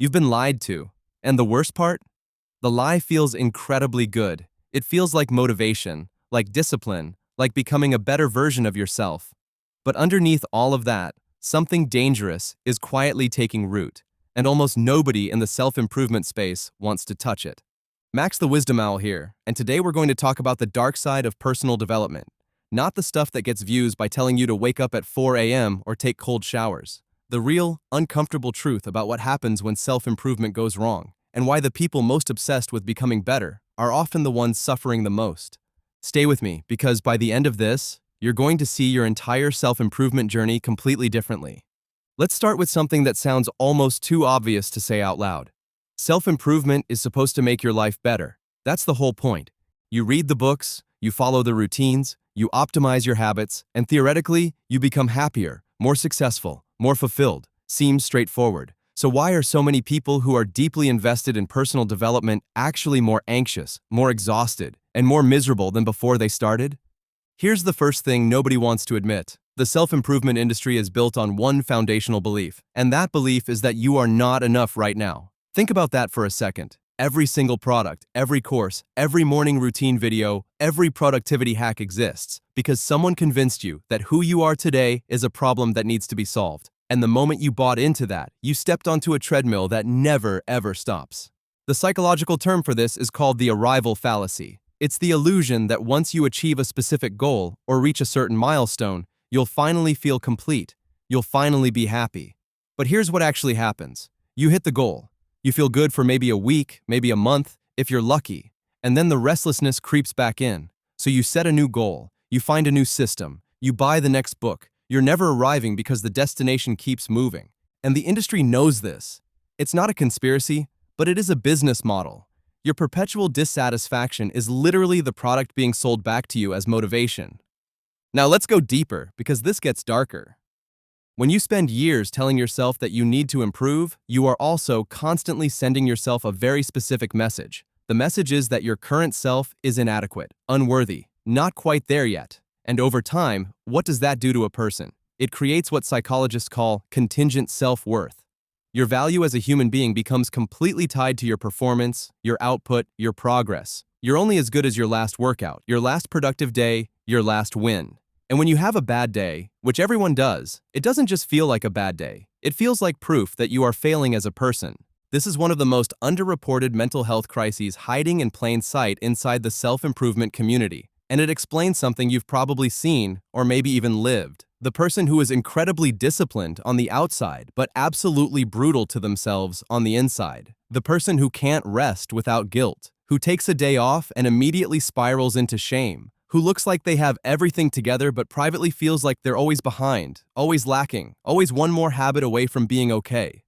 You've been lied to. And the worst part? The lie feels incredibly good. It feels like motivation, like discipline, like becoming a better version of yourself. But underneath all of that, something dangerous is quietly taking root, and almost nobody in the self-improvement space wants to touch it. Max the Wisdom Owl here, and today we're going to talk about the dark side of personal development. Not the stuff that gets views by telling you to wake up at 4 a.m. or take cold showers. The real, uncomfortable truth about what happens when self-improvement goes wrong, and why the people most obsessed with becoming better are often the ones suffering the most. Stay with me, because by the end of this, you're going to see your entire self-improvement journey completely differently. Let's start with something that sounds almost too obvious to say out loud. Self-improvement is supposed to make your life better. That's the whole point. You read the books, you follow the routines, you optimize your habits, and theoretically, you become happier, more successful, more fulfilled. Seems straightforward. So why are so many people who are deeply invested in personal development actually more anxious, more exhausted, and more miserable than before they started? Here's the first thing nobody wants to admit. The self-improvement industry is built on one foundational belief, and that belief is that you are not enough right now. Think about that for a second. Every single product, every course, every morning routine video, every productivity hack exists because someone convinced you that who you are today is a problem that needs to be solved. And the moment you bought into that, you stepped onto a treadmill that never, ever stops. The psychological term for this is called the arrival fallacy. It's the illusion that once you achieve a specific goal or reach a certain milestone, you'll finally feel complete. You'll finally be happy. But here's what actually happens. You hit the goal. You feel good for maybe a week, maybe a month, if you're lucky. And then the restlessness creeps back in. So you set a new goal. You find a new system. You buy the next book. You're never arriving because the destination keeps moving. And the industry knows this. It's not a conspiracy, but it is a business model. Your perpetual dissatisfaction is literally the product being sold back to you as motivation. Now let's go deeper, because this gets darker. When you spend years telling yourself that you need to improve, you are also constantly sending yourself a very specific message. The message is that your current self is inadequate, unworthy, not quite there yet. And over time, what does that do to a person? It creates what psychologists call contingent self-worth. Your value as a human being becomes completely tied to your performance, your output, your progress. You're only as good as your last workout, your last productive day, your last win. And when you have a bad day, which everyone does, it doesn't just feel like a bad day. It feels like proof that you are failing as a person. This is one of the most underreported mental health crises hiding in plain sight inside the self-improvement community. And it explains something you've probably seen or maybe even lived. The person who is incredibly disciplined on the outside, but absolutely brutal to themselves on the inside. The person who can't rest without guilt, who takes a day off and immediately spirals into shame, who looks like they have everything together but privately feels like they're always behind, always lacking, always one more habit away from being okay.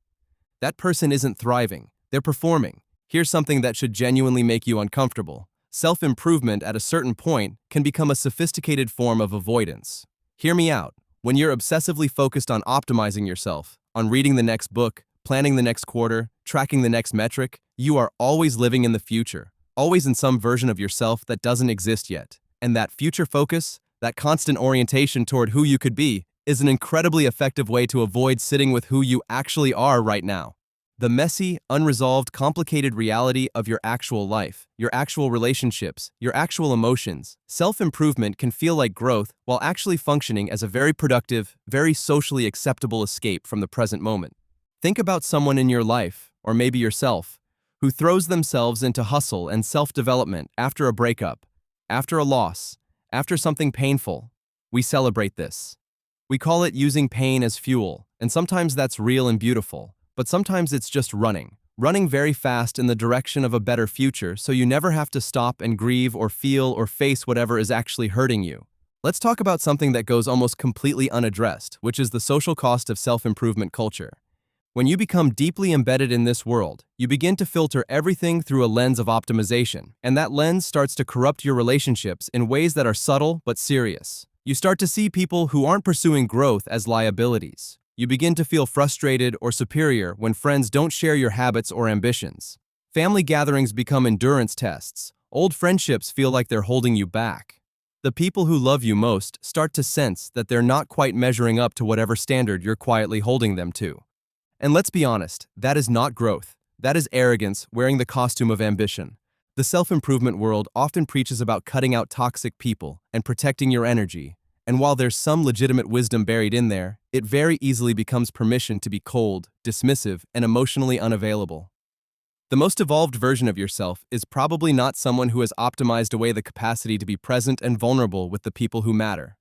That person isn't thriving, they're performing. Here's something that should genuinely make you uncomfortable. Self-improvement at a certain point can become a sophisticated form of avoidance. Hear me out. When you're obsessively focused on optimizing yourself, on reading the next book, planning the next quarter, tracking the next metric, you are always living in the future, always in some version of yourself that doesn't exist yet. And that future focus, that constant orientation toward who you could be, is an incredibly effective way to avoid sitting with who you actually are right now. The messy, unresolved, complicated reality of your actual life, your actual relationships, your actual emotions. Self-improvement can feel like growth while actually functioning as a very productive, very socially acceptable escape from the present moment. Think about someone in your life, or maybe yourself, who throws themselves into hustle and self-development after a breakup, after a loss, after something painful. We celebrate this. We call it using pain as fuel, and sometimes that's real and beautiful. But sometimes it's just running very fast in the direction of a better future so you never have to stop and grieve or feel or face whatever is actually hurting you. Let's talk about something that goes almost completely unaddressed, which is the social cost of self-improvement culture. When you become deeply embedded in this world, you begin to filter everything through a lens of optimization, and that lens starts to corrupt your relationships in ways that are subtle but serious. You start to see people who aren't pursuing growth as liabilities. You begin to feel frustrated or superior when friends don't share your habits or ambitions. Family gatherings become endurance tests. Old friendships feel like they're holding you back. The people who love you most start to sense that they're not quite measuring up to whatever standard you're quietly holding them to. And let's be honest, that is not growth. That is arrogance wearing the costume of ambition. The self-improvement world often preaches about cutting out toxic people and protecting your energy. And while there's some legitimate wisdom buried in there, it very easily becomes permission to be cold, dismissive, and emotionally unavailable. The most evolved version of yourself is probably not someone who has optimized away the capacity to be present and vulnerable with the people who matter.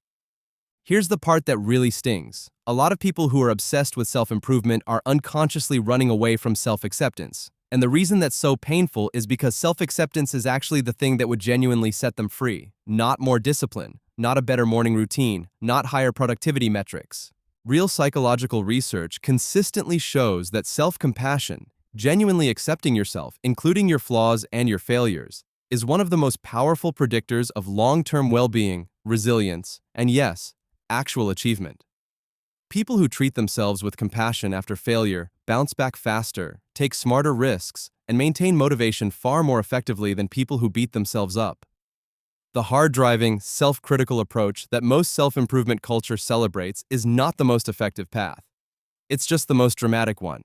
Here's the part that really stings. A lot of people who are obsessed with self-improvement are unconsciously running away from self-acceptance. And the reason that's so painful is because self-acceptance is actually the thing that would genuinely set them free, not more discipline, not a better morning routine, not higher productivity metrics. Real psychological research consistently shows that self-compassion, genuinely accepting yourself, including your flaws and your failures, is one of the most powerful predictors of long-term well-being, resilience, and yes, actual achievement. People who treat themselves with compassion after failure bounce back faster, take smarter risks, and maintain motivation far more effectively than people who beat themselves up. The hard-driving, self-critical approach that most self-improvement culture celebrates is not the most effective path. It's just the most dramatic one.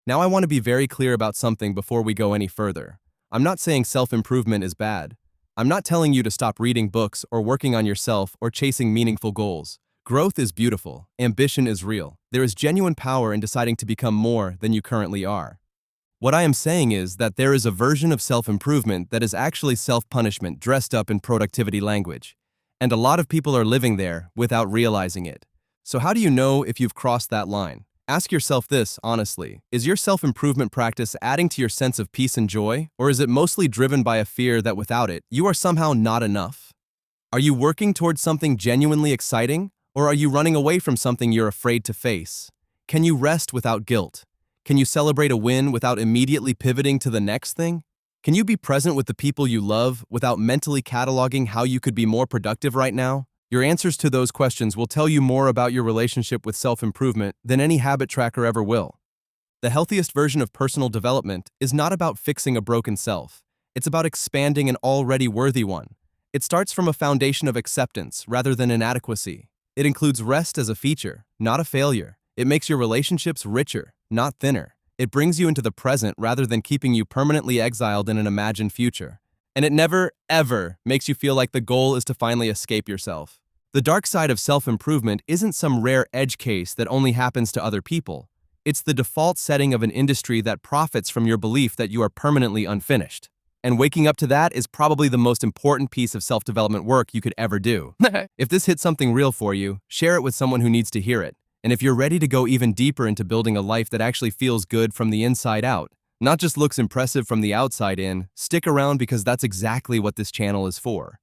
Now I want to be very clear about something before we go any further. I'm not saying self-improvement is bad. I'm not telling you to stop reading books or working on yourself or chasing meaningful goals. Growth is beautiful. Ambition is real. There is genuine power in deciding to become more than you currently are. What I am saying is that there is a version of self-improvement that is actually self-punishment dressed up in productivity language. And a lot of people are living there without realizing it. So how do you know if you've crossed that line? Ask yourself this, honestly. Is your self-improvement practice adding to your sense of peace and joy, or is it mostly driven by a fear that without it, you are somehow not enough? Are you working towards something genuinely exciting, or are you running away from something you're afraid to face? Can you rest without guilt? Can you celebrate a win without immediately pivoting to the next thing? Can you be present with the people you love without mentally cataloging how you could be more productive right now? Your answers to those questions will tell you more about your relationship with self-improvement than any habit tracker ever will. The healthiest version of personal development is not about fixing a broken self. It's about expanding an already worthy one. It starts from a foundation of acceptance rather than inadequacy. It includes rest as a feature, not a failure. It makes your relationships richer, not thinner. It brings you into the present rather than keeping you permanently exiled in an imagined future. And it never, ever makes you feel like the goal is to finally escape yourself. The dark side of self-improvement isn't some rare edge case that only happens to other people. It's the default setting of an industry that profits from your belief that you are permanently unfinished. And waking up to that is probably the most important piece of self-development work you could ever do. If this hits something real for you, share it with someone who needs to hear it. And if you're ready to go even deeper into building a life that actually feels good from the inside out, not just looks impressive from the outside in, stick around because that's exactly what this channel is for.